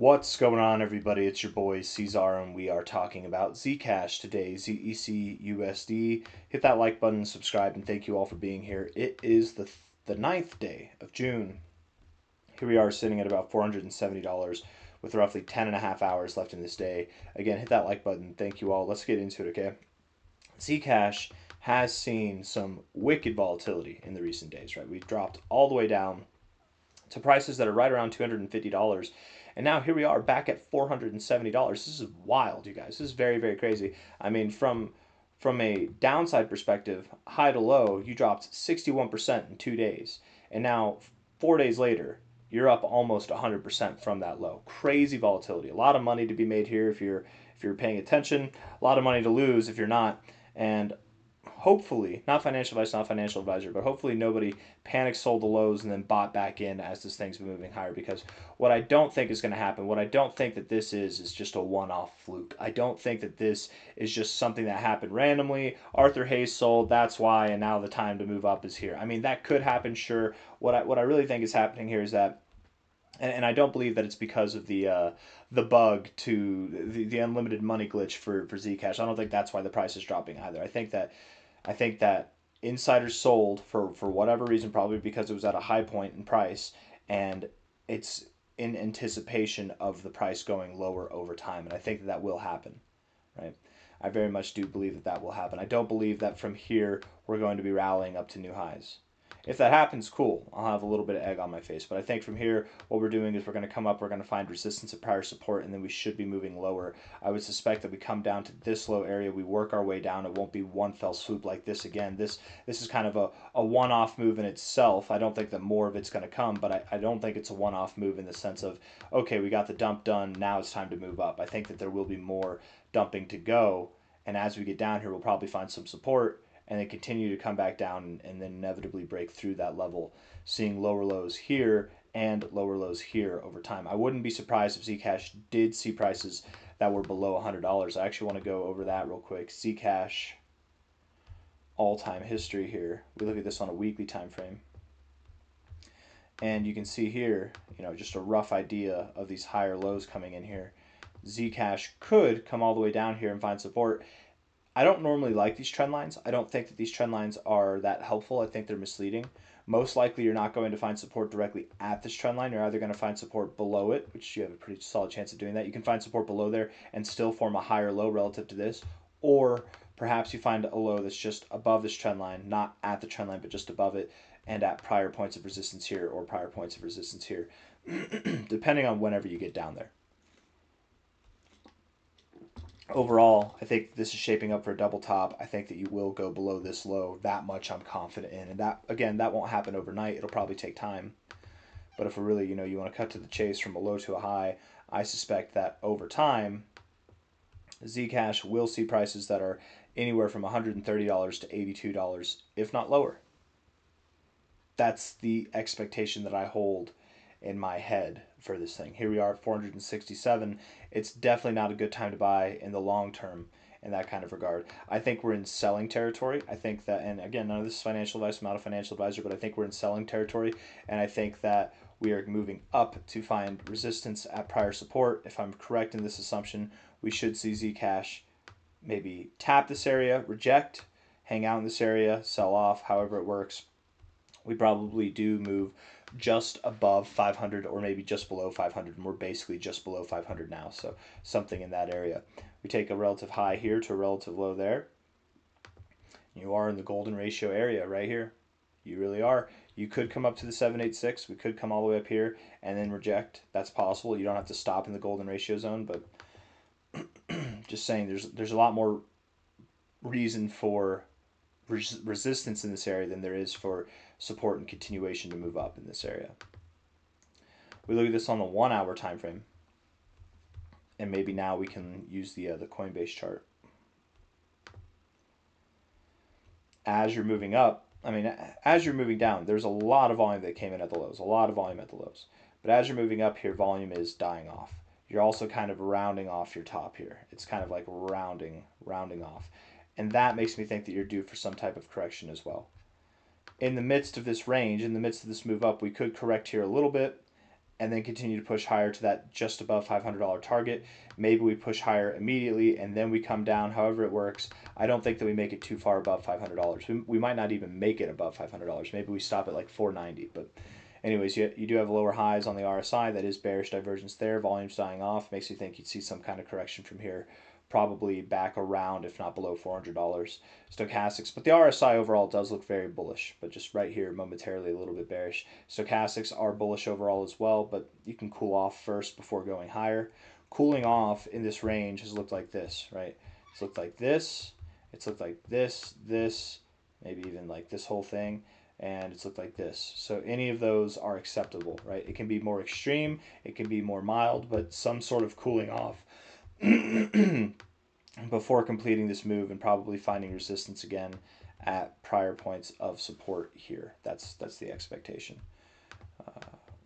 What's going on, everybody? It's your boy C-Zar, and we are talking about Zcash today, ZEC USD. Hit that like button, subscribe, and thank you all for being here. It is the 9th day of June. Here we are sitting at about $470 with roughly 10 and a half hours left in this day. Again, hit that like button. Thank you all. Let's get into it, okay? Zcash has seen some wicked volatility in the recent days, right? We've dropped all the way down to prices that are right around $250. And now here we are back at $470. This is wild, you guys. This is very, very crazy. I mean, from a downside perspective, high to low, you dropped 61% in 2 days. And now 4 days later, you're up almost 100% from that low. Crazy volatility. A lot of money to be made here if you're paying attention. A lot of money to lose if you're not. And hopefully, not financial advice, not financial advisor, but hopefully nobody panic sold the lows and then bought back in as this thing's been moving higher. Because what I don't think is going to happen, what I don't think that this is just a one-off fluke. I don't think that this is just something that happened randomly. Arthur Hayes sold, that's why, and now the time to move up is here. I mean, that could happen, sure. What I really think is happening here is that, and I don't believe that it's because of the bug to the unlimited money glitch for Zcash. I don't think that's why the price is dropping either. I think that insiders sold for whatever reason, probably because it was at a high point in price, and it's in anticipation of the price going lower over time. And I think that that will happen, right? I very much do believe that that will happen. I don't believe that from here we're going to be rallying up to new highs. If that happens, cool. I'll have a little bit of egg on my face. But I think from here, what we're doing is we're going to come up, we're going to find resistance at prior support, and then we should be moving lower. I would suspect that we come down to this low area, we work our way down. It won't be one fell swoop like this again. This is kind of a one-off move in itself. I don't think that more of it's going to come, but I don't think it's a one-off move in the sense of, okay, we got the dump done, now it's time to move up. I think that there will be more dumping to go, and as we get down here, we'll probably find some support, and then continue to come back down and then inevitably break through that level, seeing lower lows here and lower lows here over time. I wouldn't be surprised if Zcash did see prices that were below $100. I actually want to go over that real quick. Zcash all-time history here. We look at this on a weekly time frame. And you can see here, just a rough idea of these higher lows coming in here. Zcash could come all the way down here and find support. I don't normally like these trend lines. I don't think that these trend lines are that helpful. I think they're misleading. Most likely you're not going to find support directly at this trend line. You're either going to find support below it, which you have a pretty solid chance of doing that. You can find support below there and still form a higher low relative to this. Or perhaps you find a low that's just above this trend line, not at the trend line, but just above it, and at prior points of resistance here or prior points of resistance here, depending on whenever you get down there. Overall, I think this is shaping up for a double top. I think that you will go below this low. That much I'm confident in. And that, again, that won't happen overnight. It'll probably take time. But if we're really, you want to cut to the chase from a low to a high, I suspect that over time, Zcash will see prices that are anywhere from $130 to $82, if not lower. That's the expectation that I hold in my head for this thing. Here we are at 467. It's definitely not a good time to buy in the long term in that kind of regard. I think we're in selling territory. I think that, and again, none of this is financial advice. I'm not a financial advisor, but I think we're in selling territory, and I think that we are moving up to find resistance at prior support. If I'm correct in this assumption, we should see Zcash maybe tap this area, reject, hang out in this area, sell off, however it works. We probably do move just above 500 or maybe just below 500, and we're basically just below 500 now, so something in that area. We take a relative high here to a relative low there. You are in the golden ratio area right here. You really are. You could come up to the 786. We could come all the way up here and then reject. That's possible. You don't have to stop in the golden ratio zone, but just saying there's a lot more reason for resistance in this area than there is for support and continuation to move up in this area. We look at this on the 1 hour time frame, and maybe now we can use the Coinbase chart. As you're moving up, as you're moving down, there's a lot of volume that came in at the lows, But as you're moving up here, volume is dying off. You're also kind of rounding off your top here. It's kind of like rounding off. And that makes me think that you're due for some type of correction as well. In the midst of this range, in the midst of this move up, we could correct here a little bit, and then continue to push higher to that just above $500 target. Maybe we push higher immediately and then we come down, however it works. I don't think that we make it too far above $500. We might not even make it above $500. Maybe we stop at like 490. But anyways, you do have lower highs on the RSI. That is bearish divergence there. Volume's dying off. Makes you think you'd see some kind of correction from here. Probably back around, if not below $400 stochastics. But the RSI overall does look very bullish, but just right here momentarily a little bit bearish. Stochastics are bullish overall as well, but you can cool off first before going higher. Cooling off in this range has looked like this, right? It's looked like this. It's looked like this, maybe even like this whole thing. And it's looked like this. So any of those are acceptable, right? It can be more extreme, it can be more mild, but some sort of cooling off before completing this move and probably finding resistance again at prior points of support here. That's the expectation.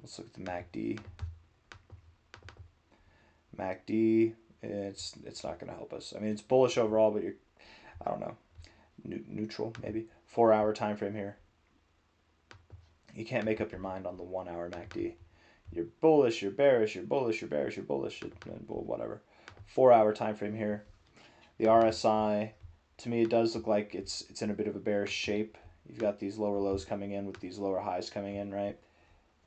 Let's look at the MACD. MACD, it's not going to help us. I mean, it's bullish overall, but I don't know, neutral maybe. 4-hour time frame here. You can't make up your mind on the 1-hour MACD. You're bullish, you're bearish, you're bullish, you're bearish, you're bullish, whatever. 4-hour time frame here. The RSI, to me, it does look like it's in a bit of a bearish shape. You've got these lower lows coming in with these lower highs coming in, right?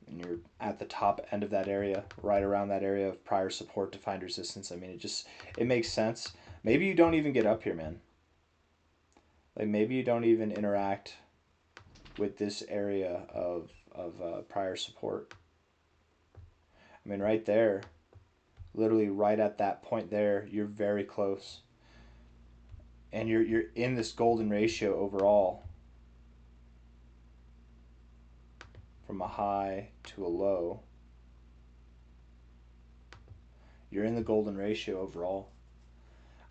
And you're at the top end of that area, right around that area of prior support to find resistance. I mean, it makes sense. Maybe you don't even get up here, man. Like maybe you don't even interact with this area of prior support. I mean, right there, literally right at that point there, you're very close. And you're in this golden ratio overall. From a high to a low. You're in the golden ratio overall.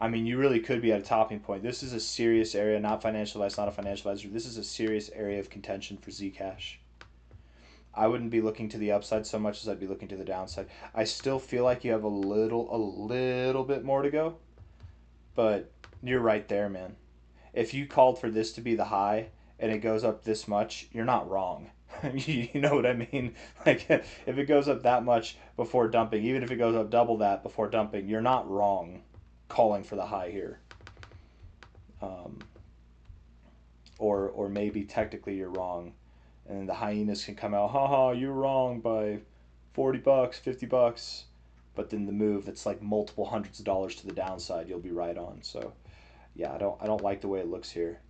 I mean, you really could be at a topping point. This is a serious area, not financial advice, not a financial advisor. This is a serious area of contention for Zcash. I wouldn't be looking to the upside so much as I'd be looking to the downside. I still feel like you have a little bit more to go, but you're right there, man. If you called for this to be the high and it goes up this much, you're not wrong. You know what I mean? Like if it goes up that much before dumping, even if it goes up double that before dumping, you're not wrong calling for the high here. Or maybe technically you're wrong. And the hyenas can come out, haha, you're wrong by $40, $50. But then the move that's like multiple hundreds of dollars to the downside, you'll be right on. So yeah, I don't like the way it looks here.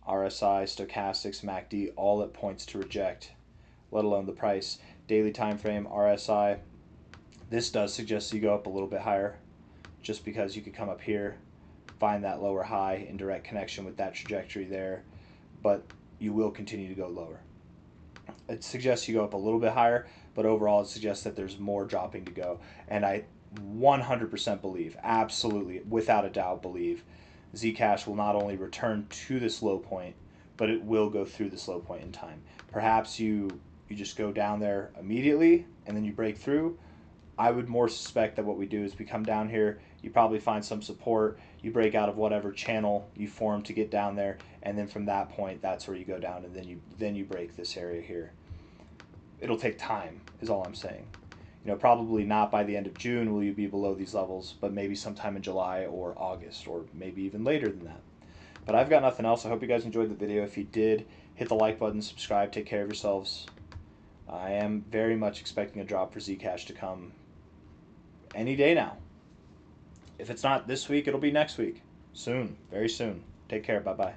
RSI, stochastics, MACD, all it points to reject, let alone the price. Daily time frame, RSI. This does suggest you go up a little bit higher, just because you could come up here, find that lower high in direct connection with that trajectory there, but you will continue to go lower. It suggests you go up a little bit higher, but overall it suggests that there's more dropping to go. And I 100% believe, absolutely, without a doubt believe, Zcash will not only return to this low point, but it will go through this low point in time. Perhaps you just go down there immediately and then you break through. I would more suspect that what we do is we come down here, you probably find some support, you break out of whatever channel you form to get down there, and then from that point, that's where you go down, and then you break this area here. It'll take time, is all I'm saying. You know, probably not by the end of June will you be below these levels, but maybe sometime in July or August, or maybe even later than that. But I've got nothing else. I hope you guys enjoyed the video. If you did, hit the like button, subscribe, take care of yourselves. I am very much expecting a drop for Zcash to come any day now. If it's not this week, it'll be next week. Soon, very soon. Take care. Bye-bye.